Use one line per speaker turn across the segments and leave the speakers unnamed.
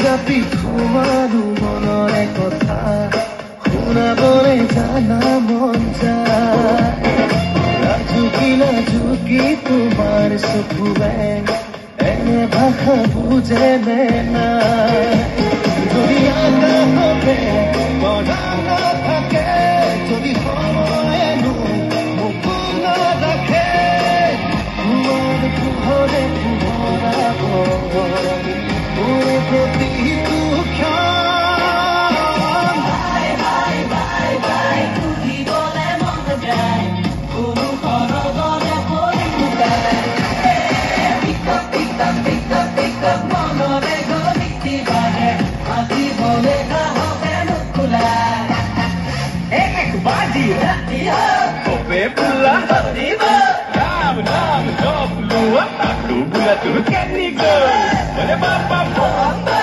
জাপি তোমাৰো মনৰে কথা শুনাবলৈ জানা মন যায় ঝুঁকি তোমাৰ চকুৱে এনে ভাষা বুজে নে নাই যদি আকাশতে তৰা নাথাকে যদি সময়নো মোক নাৰাখে তোমাৰ পোহৰে পোহৰাব ওরে প্রতিটো ক্ষণ বাই বাই বাই বাই তুই বলে মন যায় কোনো খরগরে পড়ি যায় পিকআপ পিকআপ পিকআপ পিকআপ মনরে গলিতে বাজে আজি বলে কাহকে নুকুলা এক বাজি রাতিয়া কোপে পুলা দিবা নাম নাম জপলুয়া aku bulat tu kani go boleh bapa bomba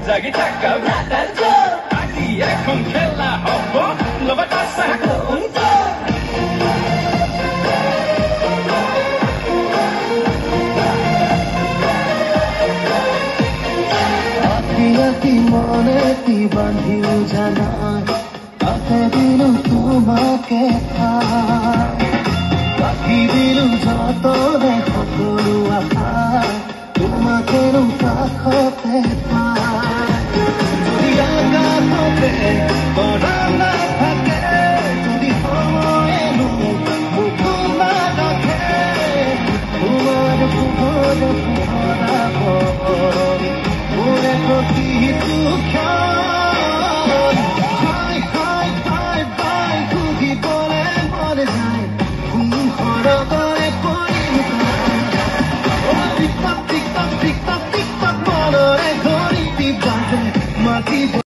zagi cakap ratan jo adi ekon kela hobo loba tasa kunto ati mone ti bandhiu jana ate dinu tumake পাখি দিলো যতনে সকলো আশা তোমাকে কাষতে যদি আকাশতে তৰা নাথাকে যদি সময়নো মোক নাৰাখে তোমাৰ পোহৰে